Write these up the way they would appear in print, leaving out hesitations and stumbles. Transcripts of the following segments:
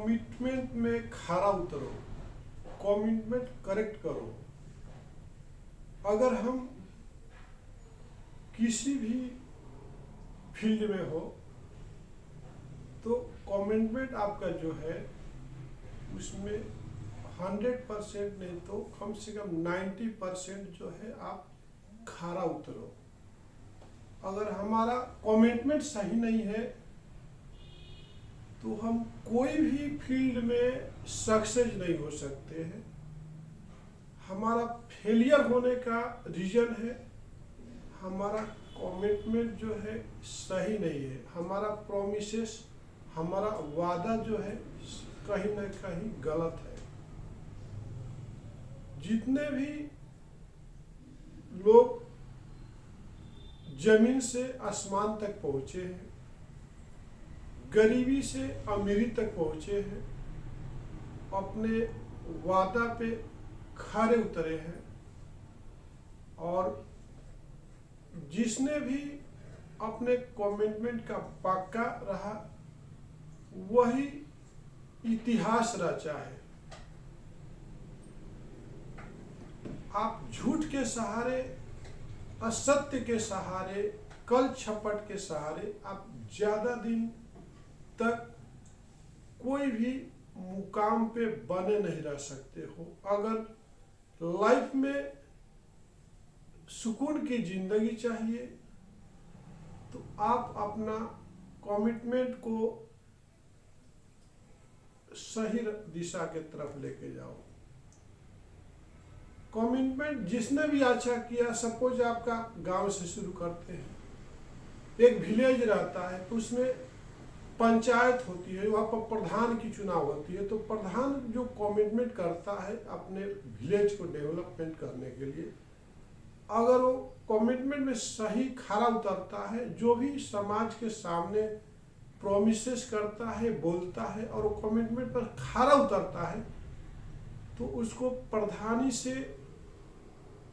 Commitment में खरा उतरो, कमिटमेंट करेक्ट करो। अगर हम किसी भी फील्ड में हो तो कमिटमेंट आपका जो है उसमें 100% नहीं तो कम से कम 90% जो है आप खरा उतरो। अगर हमारा कमिटमेंट सही नहीं है तो हम कोई भी फील्ड में सक्सेस नहीं हो सकते हैं। हमारा फेलियर होने का रीजन है हमारा कमिटमेंट जो है सही नहीं है, हमारा प्रोमिसेस, हमारा वादा जो है कहीं ना कहीं गलत है। जितने भी लोग जमीन से आसमान तक पहुंचे हैं, गरीबी से अमीरी तक पहुंचे हैं, अपने वादा पे खरे उतरे हैं, और जिसने भी अपने कमिटमेंट का पक्का रहा वही इतिहास रचा है। आप झूठ के सहारे, असत्य के सहारे, कल छपट के सहारे आप ज्यादा दिन तक कोई भी मुकाम पे बने नहीं रह सकते हो। अगर लाइफ में सुकून की जिंदगी चाहिए तो आप अपना कमिटमेंट को सही दिशा के तरफ लेके जाओ। कमिटमेंट जिसने भी अच्छा किया, सपोज आपका गांव से शुरू करते हैं, एक विलेज रहता है तो उसमें पंचायत होती है, वहाँ पर प्रधान की चुनाव होती है। तो प्रधान जो कमिटमेंट करता है अपने विलेज को डेवलपमेंट करने के लिए, अगर वो कमिटमेंट में सही खरा उतरता है, जो भी समाज के सामने प्रोमिसेस करता है, बोलता है और वो कमिटमेंट पर खरा उतरता है, तो उसको प्रधानी से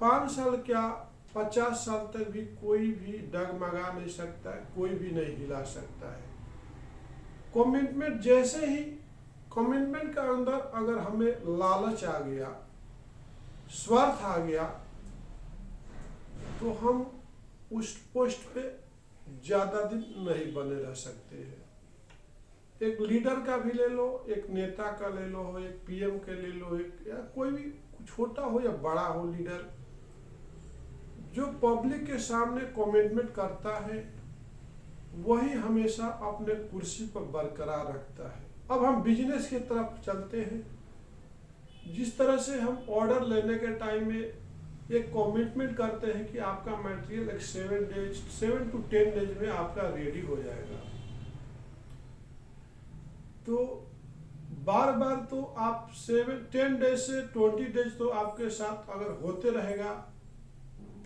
5 साल क्या 50 साल तक भी कोई भी डगमगा नहीं सकता है, कोई भी नहीं हिला सकता है। कमिटमेंट जैसे ही कमिटमेंट का अंदर अगर हमें लालच आ गया, स्वार्थ आ गया, तो हम उस पोस्ट पे ज्यादा दिन नहीं बने रह सकते हैं। एक लीडर का भी ले लो, एक नेता का ले लो, एक पीएम के ले लो, एक या कोई भी छोटा हो या बड़ा हो लीडर, जो पब्लिक के सामने कमिटमेंट करता है वही हमेशा अपने कुर्सी पर बरकरार रखता है। अब हम बिजनेस की तरफ चलते हैं। जिस तरह से हम ऑर्डर लेने के टाइम में एक कमिटमेंट करते हैं कि आपका मटेरियल एक 7 to 10 डेज में आपका रेडी हो जाएगा, तो बार बार तो आप 10 डेज से 20 डेज तो आपके साथ अगर होते रहेगा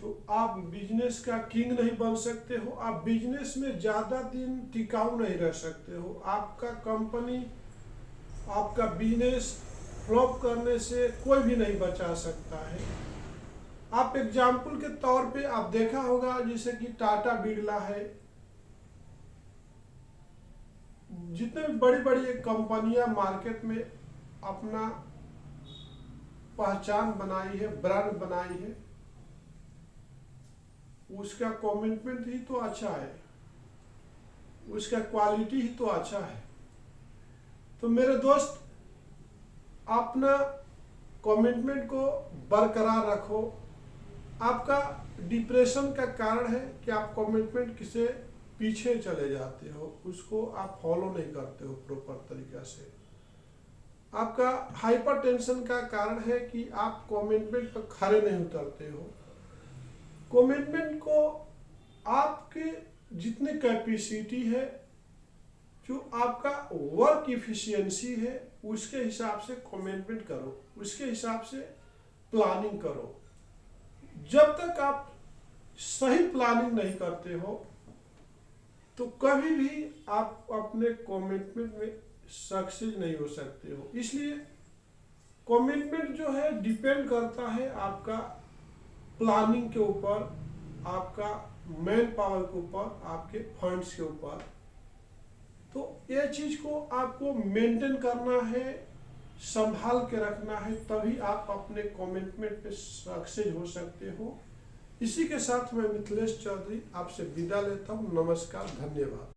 तो आप बिजनेस का किंग नहीं बन सकते हो। आप बिजनेस में ज्यादा दिन टिकाऊ नहीं रह सकते हो। आपका कंपनी, आपका बिजनेस फ्लॉप करने से कोई भी नहीं बचा सकता है। आप एग्जाम्पल के तौर पे आप देखा होगा, जैसे कि टाटा बिरला है, जितने भी बड़ी बड़ी कंपनियां मार्केट में अपना पहचान बनाई है, ब्रांड बनाई है, उसका कमिटमेंट ही तो अच्छा है, उसका क्वालिटी ही तो अच्छा है। तो मेरे दोस्त, अपना कमिटमेंट को बरकरार रखो। आपका डिप्रेशन का कारण है कि आप कमिटमेंट किसे पीछे चले जाते हो, उसको आप फॉलो नहीं करते हो प्रॉपर तरीका से। आपका हाइपरटेंशन का कारण है कि आप कमिटमेंट पर खरे नहीं उतरते हो। कमिटमेंट को आपके जितनी कैपेसिटी है, जो आपका वर्क इफिशिएंसी है, उसके हिसाब से कमिटमेंट करो, उसके हिसाब से प्लानिंग करो। जब तक आप सही प्लानिंग नहीं करते हो तो कभी भी आप अपने कमिटमेंट में सक्सेस नहीं हो सकते हो। इसलिए कमिटमेंट जो है डिपेंड करता है आपका प्लानिंग के ऊपर, आपका मैन पावर के ऊपर, आपके फंड्स के ऊपर। तो ये चीज को आपको मेंटेन करना है, संभाल के रखना है, तभी आप अपने कमिटमेंट पे सक्सेस हो सकते हो। इसी के साथ मैं मिथिलेश चौधरी आपसे विदा लेता हूँ। नमस्कार, धन्यवाद।